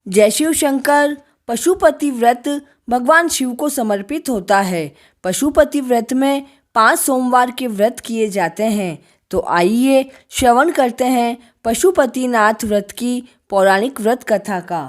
जय शिव शंकर। पशुपति व्रत भगवान शिव को समर्पित होता है। पशुपति व्रत में 5 सोमवार के व्रत किए जाते हैं। तो आइए श्रवण करते हैं पशुपतिनाथ व्रत की पौराणिक व्रत कथा का।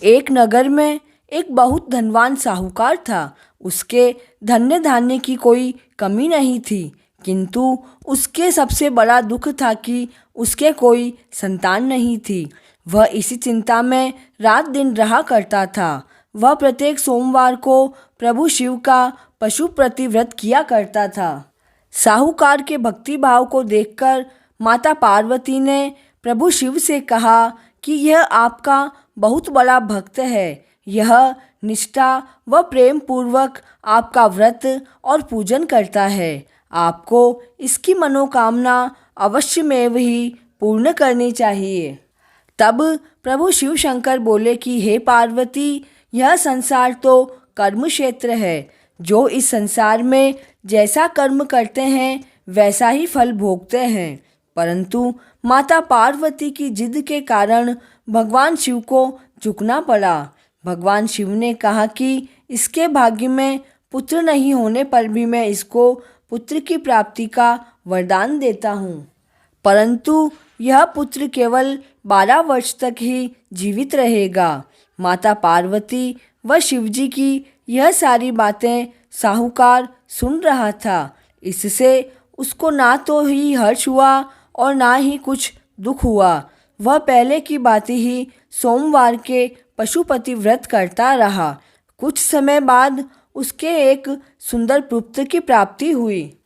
एक नगर में एक बहुत धनवान साहूकार था। उसके धन्य धान्य की कोई कमी नहीं थी, किंतु उसके सबसे बड़ा दुख था कि उसके कोई संतान नहीं थी। वह इसी चिंता में रात दिन रहा करता था। वह प्रत्येक सोमवार को प्रभु शिव का पशुपति व्रत किया करता था। साहूकार के भक्ति भाव को देखकर माता पार्वती ने प्रभु शिव से कहा कि यह आपका बहुत बड़ा भक्त है। यह निष्ठा व प्रेम पूर्वक आपका व्रत और पूजन करता है। आपको इसकी मनोकामना अवश्यमेव ही पूर्ण करनी चाहिए। तब प्रभु शिव शंकर बोले कि हे पार्वती, यह संसार तो कर्म क्षेत्र है। जो इस संसार में जैसा कर्म करते हैं वैसा ही फल भोगते हैं। परंतु माता पार्वती की जिद के कारण भगवान शिव को झुकना पड़ा। भगवान शिव ने कहा कि इसके भाग्य में पुत्र नहीं होने पर भी मैं इसको पुत्र की प्राप्ति का वरदान देता हूँ, परंतु यह पुत्र केवल 12 वर्ष तक ही जीवित रहेगा। माता पार्वती व शिवजी की यह सारी बातें साहूकार सुन रहा था। इससे उसको ना तो ही हर्ष हुआ और ना ही कुछ दुख हुआ। वह पहले की बात ही सोमवार के पशुपति व्रत करता रहा। कुछ समय बाद उसके एक सुंदर पुत्र की प्राप्ति हुई।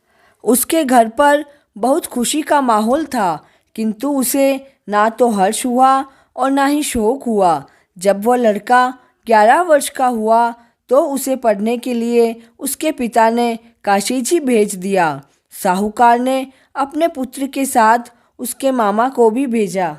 उसके घर पर बहुत खुशी का माहौल था, किंतु उसे ना तो हर्ष हुआ और ना ही शोक हुआ। जब वह लड़का 11 वर्ष का हुआ तो उसे पढ़ने के लिए उसके पिता ने काशी जी भेज दिया। साहूकार ने अपने पुत्र के साथ उसके मामा को भी भेजा।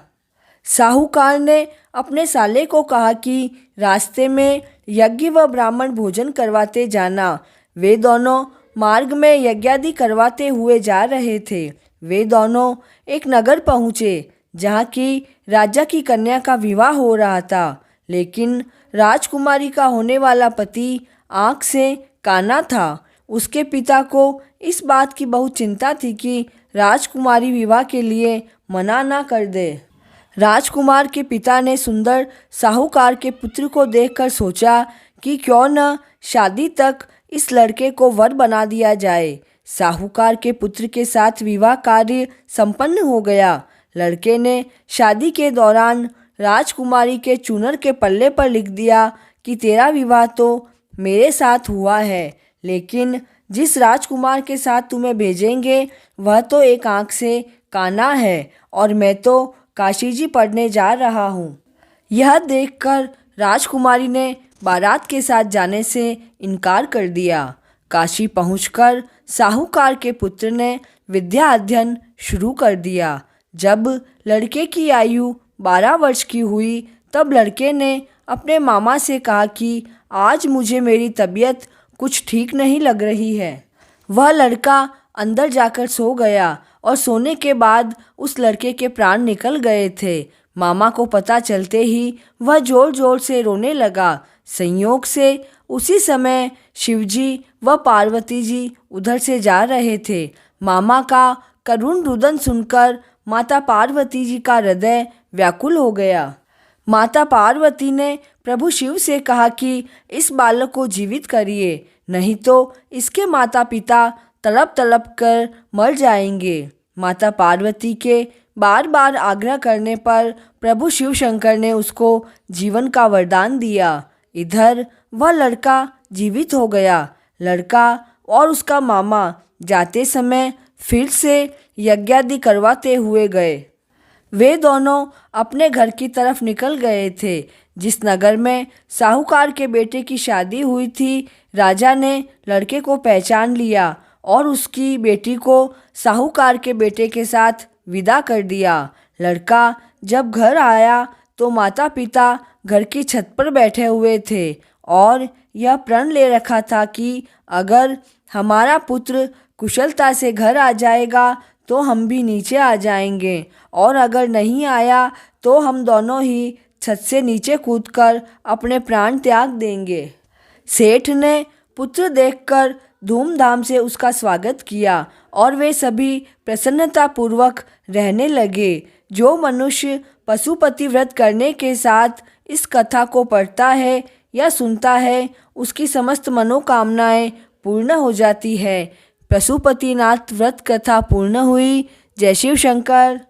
साहूकार ने अपने साले को कहा कि रास्ते में यज्ञ व ब्राह्मण भोजन करवाते जाना। वे दोनों मार्ग में यज्ञादि करवाते हुए जा रहे थे। वे दोनों एक नगर पहुँचे जहाँ की राजा की कन्या का विवाह हो रहा था, लेकिन राजकुमारी का होने वाला पति आँख से काना था। उसके पिता को इस बात की बहुत चिंता थी कि राजकुमारी विवाह के लिए मना ना कर दे। राजकुमार के पिता ने सुंदर साहूकार के पुत्र को देखकर सोचा कि क्यों न शादी तक इस लड़के को वर बना दिया जाए। साहूकार के पुत्र के साथ विवाह कार्य संपन्न हो गया। लड़के ने शादी के दौरान राजकुमारी के चूनर के पल्ले पर लिख दिया कि तेरा विवाह तो मेरे साथ हुआ है, लेकिन जिस राजकुमार के साथ तुम्हें भेजेंगे वह तो एक आँख से काना है और मैं तो काशी जी पढ़ने जा रहा हूँ। यह देखकर राजकुमारी ने बारात के साथ जाने से इनकार कर दिया। काशी पहुंचकर साहूकार के पुत्र ने विद्या अध्ययन शुरू कर दिया। जब लड़के की आयु 12 वर्ष की हुई तब लड़के ने अपने मामा से कहा कि आज मुझे मेरी तबीयत कुछ ठीक नहीं लग रही है। वह लड़का अंदर जाकर सो गया और सोने के बाद उस लड़के के प्राण निकल गए थे। मामा को पता चलते ही वह ज़ोर ज़ोर से रोने लगा। संयोग से उसी समय शिवजी व पार्वती जी उधर से जा रहे थे। मामा का करुण रुदन सुनकर माता पार्वती जी का हृदय व्याकुल हो गया। माता पार्वती ने प्रभु शिव से कहा कि इस बालक को जीवित करिए, नहीं तो इसके माता पिता तड़प तड़प कर मर जाएंगे। माता पार्वती के बार बार आग्रह करने पर प्रभु शिव शंकर ने उसको जीवन का वरदान दिया। इधर वह लड़का जीवित हो गया। लड़का और उसका मामा जाते समय फिर से यज्ञादि करवाते हुए गए। वे दोनों अपने घर की तरफ निकल गए थे। जिस नगर में साहूकार के बेटे की शादी हुई थी, राजा ने लड़के को पहचान लिया और उसकी बेटी को साहूकार के बेटे के साथ विदा कर दिया। लड़का जब घर आया तो माता पिता घर की छत पर बैठे हुए थे और यह प्रण ले रखा था कि अगर हमारा पुत्र कुशलता से घर आ जाएगा तो हम भी नीचे आ जाएंगे, और अगर नहीं आया तो हम दोनों ही छत से नीचे कूदकर अपने प्राण त्याग देंगे। सेठ ने पुत्र देखकर धूमधाम से उसका स्वागत किया और वे सभी प्रसन्नतापूर्वक रहने लगे। जो मनुष्य पशुपति व्रत करने के साथ इस कथा को पढ़ता है या सुनता है, उसकी समस्त मनोकामनाएं पूर्ण हो जाती है। पशुपतिनाथ व्रत कथा पूर्ण हुई। जय शिव शंकर।